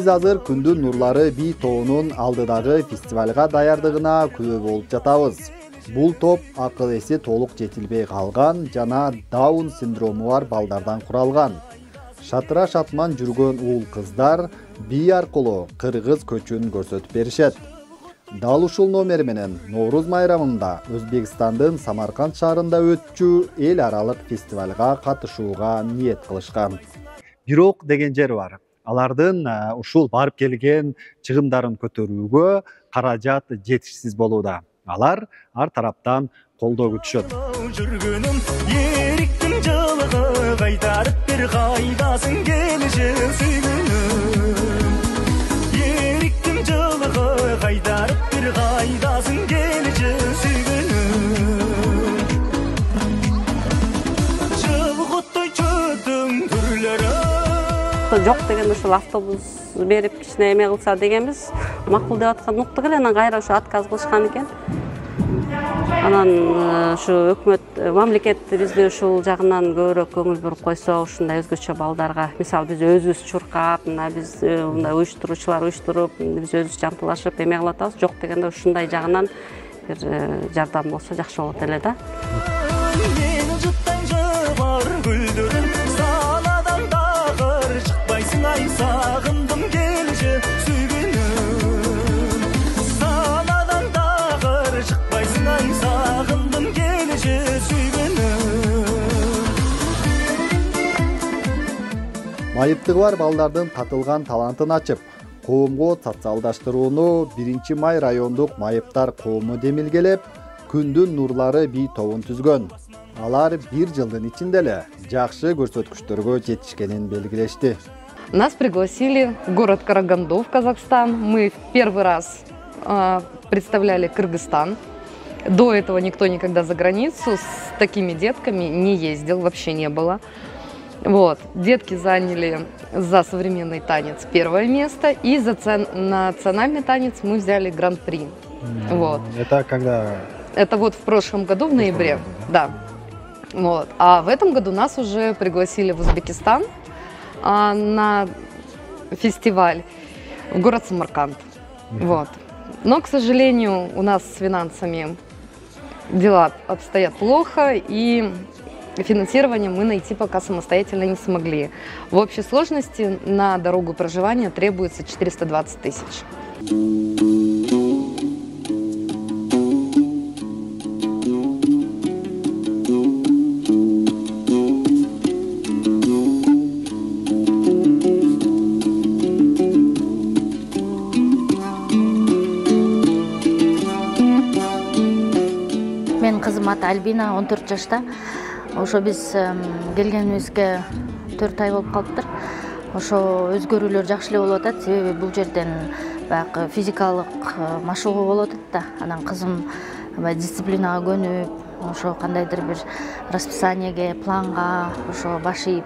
Биз азыр Күндүн нурлары би тобунун алдыдагы фестивалга даярдыгына күбө болуп жатабыз. Бул топ акыл эси толук жетилбей калган жана Даун синдрому бар балдардан куралган. Шатыра шатман жүргөн уул кыздар би аркылуу кыргыз көчүн көрсөтүп беришет. Дал ушул номер менен Норуз майрамында Өзбекстандын Самарканд шаарында өтчү эл аралык фестивалга катышууга ниет кылышкан. Бирок деген жер бар. Алардын ушул барып келген чыгымдарын көтөрүүгө каражат жетишсиз болууда. Алар ар тараптан колдоо күтүшөт. Жүргөнүм эриктин жылыгы кайтарып бир кайдасың келиши сүйгөнүм. Эриктин жылыгы кайтарып бир кайдасың келиши сүйгөнүм. Жылгыттой чөтүң түрлөрү. Жок деген ушул автобус берип кичине эме кылса дегенбиз. Макул деп аткан уктук эле, анан кайра ушу отказ кылышкан экен. Анан ушу өкмөт, мамлекет бизди ушул жагынан көбүрөөк көңүл буруп койсо, ушундай өзгөчө балдарга, мисалы биз өзүбүз чуркап, биз мындай уюштуруучулар уюштуруп, биз өзүбүз жантылашып эме кылып атабыз. Жок дегенде ушундай жагынан бир жардам болсо жакшы болот эле да. Сагындым келиши сүйгөнүм. Санадан дагы чыкпайсың ай, сагындым келиши сүйгөнүм. Майыптыгы бар балдардын татылган талантын ачып, коомго социалдаштырууну 1-май райондук майыптар коому демилгелеп, Күндүн нурлары би тобун түзгөн. Алар 1 жылдын ичинде эле жакшы көрсөткүчтөргө жетишкенин белгилешти. Нас пригласили в город Караганду, в Казахстан. Мы в первый раз представляли Кыргызстан. До этого никто никогда за границу с такими детками не ездил, вообще не было. Вот. Детки заняли за современный танец 1 место, и за национальный танец мы взяли гран-при. Вот. Это когда? Это вот в прошлом году, в ноябре. Да. Вот. А в этом году нас уже пригласили в Узбекистан на фестиваль в город Самарканд. Вот. Но, к сожалению, у нас с финансами дела обстоят плохо, и финансирование мы найти пока самостоятельно не смогли. В общей сложности на дорогу проживания требуется 420 000. Мен кызым аты Альбина, 14 жашта. Ошо биз келгенибизге 4 ай болуп калыптыр. Ошо өзгөрүүлөр жакшы эле болуп атат, себеби бул жерден баягы физикалык машыгуу болуп атат да. Анан кызым дисциплинага көнүп, ошо кандайдыр бир расписаниеге, планга ошо баш ийип,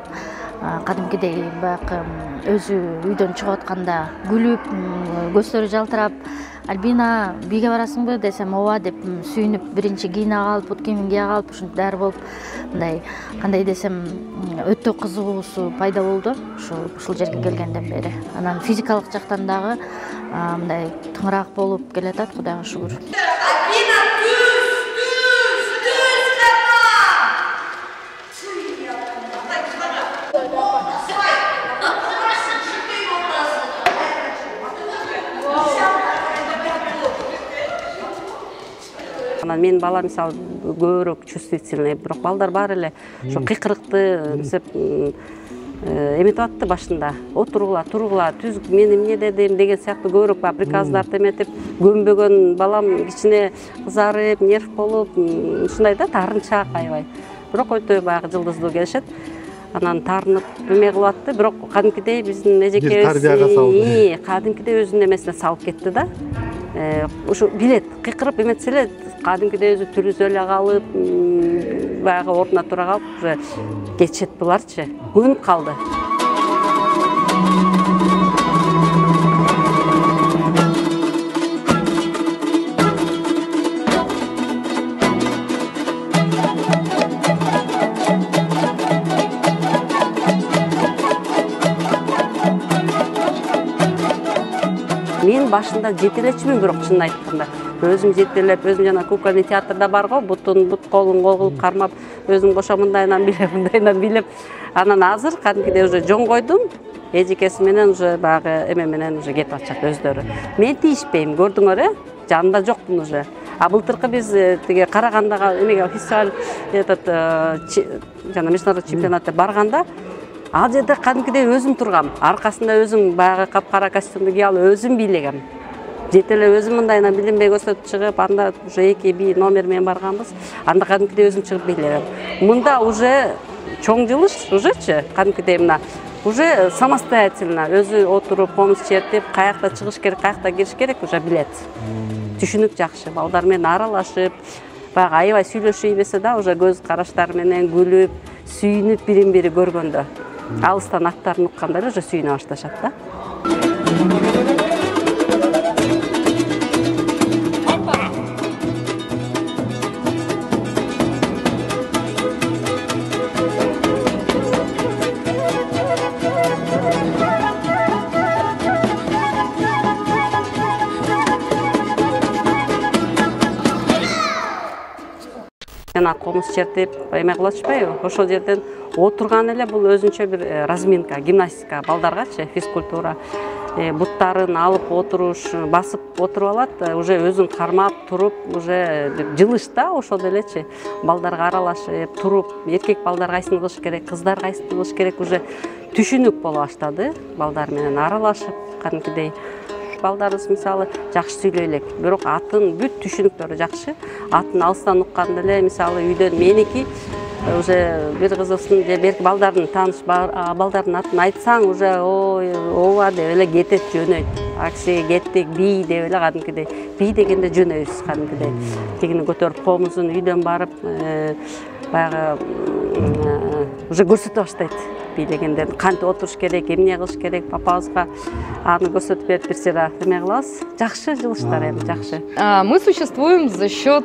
кадимкидей баягы өзү үйдөн чыгып атканда күлүп, көздөрү жалтырап, Альбина, биге барасыңбы десем, ооба деп сүйүнүп, биринчи кийине калып, бут кийимин кие калып, ушинтип даяр болуп, мындай кандай десем, өтө кызыгуусу пайда болду ушул жерге келгенден бери. Анан физикалык жактан дагы мындай тыңыраак болуп келатат, Кудайга шүгүр. Мен бала мисалы көбүрөөк чувствительный, бирок балдар бар эле ошо кыйкырыкты эметип атты башында. Отургула, тургула, түз мен эмне дедим деген сыяктуу көбүрөөк приказдарды эметип, көнбөгөн балам кичине кызарып, нерв болуп, ушундай да таарынчаак аябай. Бирок өтө баягы жылдыздуу келишет. Анан таарынып эме кылып атты, бирок кадимкидей биздин эжекебиз кадимкидей өзүнүн эмесине салып кетти да. Ушу билет, кыйкырып эметсе эле кадимкидей өзү түзүп эле калып, баягы ордуна тура калып, уже кетишет буларчы. Көнүп калды. өзүм башында жетелечимин, бирок чынын айтканда өзүм жетелеп, өзүм жана кукольный театрда бар го, бутун бут колун кол кылып кармап, өзүм кошо мындайынан билеп, мындайынан билеп, анан азыр кадимкидей уже жон койдум. Эжекеси менен уже баягы эме менен уже кетип атышат өздөрү. Мен тийишпейм, көрдүңөр, жанында жокмун уже. А былтыркы биз тиги Карагандага эмеге фестиваль жана международный чемпионатта барганда, ал жерде кадимкидей өзүм тургам, аркасында өзүм баягы капкара костюмду кийип алып өзүм бийлегем. Жетелеп өзүм мындайынан билинбей көрсөтүп чыгып, анда уже 2 би номер менен барганбыз. Анда кадимкидей өзүм чыгып бийлегем. Мында уже чоң жылыш, ужечи, кадимкидей мына уже самостоятельно өзү отуруп, комуз чертип, каякта чыгыш керек, каякта кириш керек уже билет. Түшүнүк жакшы, балдар менен аралашып, баягы аябай сүйлөшүп ийбесе да, уже көз караштары менен күлүп, сүйүнүп бирин-бири көргөндө. Алыстан аттарын укканда эле уже сүйүнө башташат да. Жана комуз чертип, эме кылып атышпайбы? Ошол жерден отурган эле бул өзүнчө бир разминка, гимнастика балдаргачы, физкультура. Буттарын алып отуруш, басып отуруп алат, уже өзүн кармап туруп, уже жылыш да, ошол элечи. Балдарга аралашып, туруп, эркек балдар кайсын кылыш керек, кыздар кайсын кылыш керек, уже түшүнүк боло баштады. Балдар менен аралашып, кадимкидей. Балдарыбыз мисалы жакшы сүйлөй элек, бирок атын бүт түшүнүктөрү жакшы. Атын алыстан укканда эле мисалы үйдөн меники уже бир кызыбыздын же берки балдардын тааныш балдардын атын айтсаң, уже ой, ооба деп эле кетет, жөнөйт. Акси кеттик, бий деп эле кадимкидей. Бий дегенде жөнөйбүз кадимкидей. Тигини көтөрүп комузун үйдөн барып, баягы уже көрсөтө баштайт. Бийлегенде кантип отуруш керек, эмне кылыш керек, папабызга аны көрсөтүп берип бирсира эме кылабыз. Жакшы жылыштар эми, жакшы. Мы существуем за счет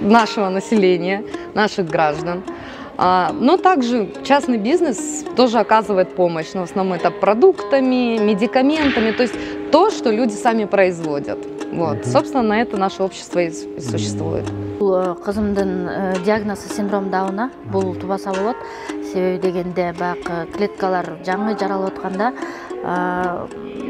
нашего населения, наших граждан. Но также частный бизнес тоже оказывает помощь. Но в основном это продуктами, медикаментами, то есть то, что люди сами производят. Вот. Собственно, на это наше общество и существует. Кызымдын диагнозу синдром Дауна, бул тубаса болот. Себеби дегенде баягы клеткалар жаңы жаралып атканда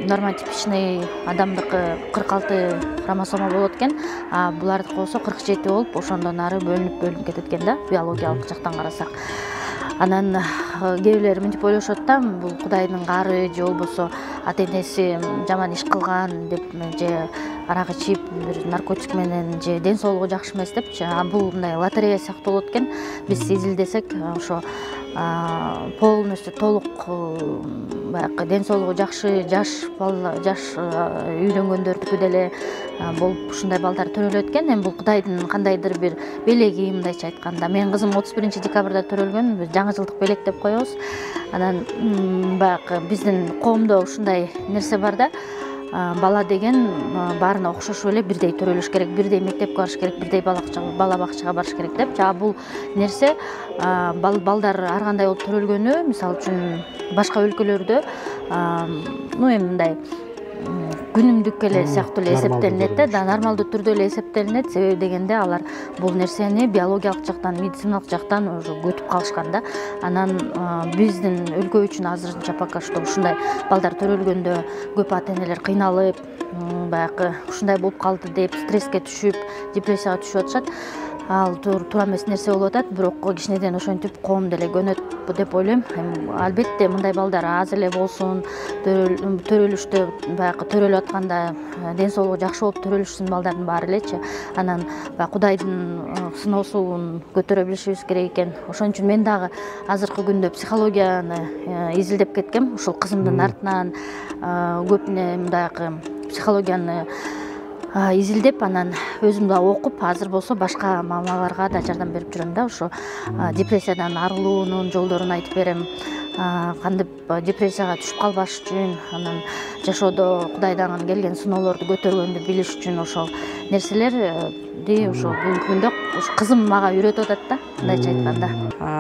нормотипичный адамдыкы 46 хромосома болот экен, а булардыкы болсо 47 болуп, ошондон ары бөлүнүп кетет экен да, биологиялык жактан карасак. Анан кээ бирлер мынтип ойлошот да, бул Кудайдын кары же болбосо ата-энеси жаман иш кылган деп, же арак ичип, бир наркотик менен, же ден соолугу жакшы эмес депчи. Бул мындай лотерея сыяктуу болот экен. Биз изилдесек, ошо полностью толук баягы ден соолугу жакшы жаш үйлөнгөндөрдүкү деле болуп ушундай балдар төрөлөт экен. Эми бул Кудайдын кандайдыр бир белеги, мындайча айтканда. Менин кызым 31 декабрда төрөлгөн, биз жаңы жылдык белек деп коебуз. Анан баягы биздин коомдо ушундай нерсе бар да. Бала деген баарына окшошуп эле бирдей төрөлүш керек, бирдей мектепке барыш керек, бирдей бала бакчага барыш керек деп. Бул нерсе балдар ар кандай болуп төрөлгөнү, мисалы үчүн башка өлкөлөрдө эми мындай күнүмдүк эле сыяктуу эле эсептелинет да, нормалдуу түрдө эле эсептелинет. Себеби дегенде алар бул нерсени биологиялык жактан, медициналык жактан уже көтүп калышкан да. Анан биздин өлкө үчүн азырынча пока что ушундай балдар төрөлгөндө көп ата-энелер кыйналып, баягы ушундай болуп калды деп стресске түшүп, депрессияга түшүп атышат. Ал туура эмес нерсе болуп атат, бирок кичинеден ошентип коом деле көнөт деп ойлойм. Албетте мындай балдар аз эле болсун, төрөлүштө баягы төрөлүп атканда ден соолугу жакшы болуп төрөлүшсүн балдардын баары элечи. Анан Кудайдын сыноосун көтөрө билишибиз керек экен. Ошон үчүн мен дагы азыркы күндө психологияны изилдеп кеткем. Ушул кызымдын артынан көп мындайкы психологияны изилдеп, анан өзүм да окуп, азыр болсо башка мамаларга да жардам берип жүрөм да. Ошо депрессиядан арылуунун жолдорун айтып берем. Кантип депрессияга түшүп калбаш үчүн, анан жашоодо Кудайдан келген сыноолорду көтөргөндү билиш үчүн ошол нерселерди ошо бүгүнкү күндө кызым мага үйрөтүп атат да, мындайча айтканда.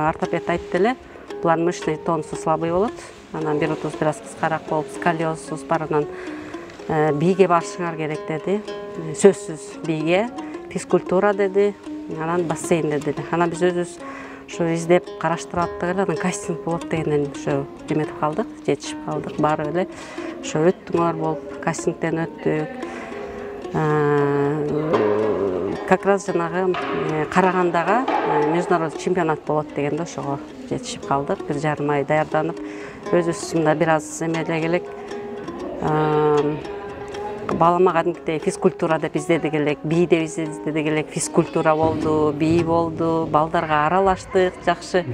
Ортопед айтты эле, булардын мышечный тонусу слабый болот. анан бир утубуз бир аз кыскараак болуп сколиозубуз бар, анан бийге барышыңар керек деди. Сөзсүз бийге, физкультура деди, анан бассейн деди. Анан биз өзүбүз ушу издеп караштырып аттык эле, анан кастинг болот дегенден ушу эметип калдык, жетишип калдык. Барып эле ошо өттүңөр болуп, кастингден өттүк. Как раз жанагы Карагандага международный чемпионат болот дегенде ошого жетишип калдык. 1,5 ай даярданып, өзүбүз мында бир аз эмелек элек. Балама кадимкидей физкультура деп издедик элек, бий деп издедик элек, физкультура болду, бий болду, балдарга аралаштык жакшы.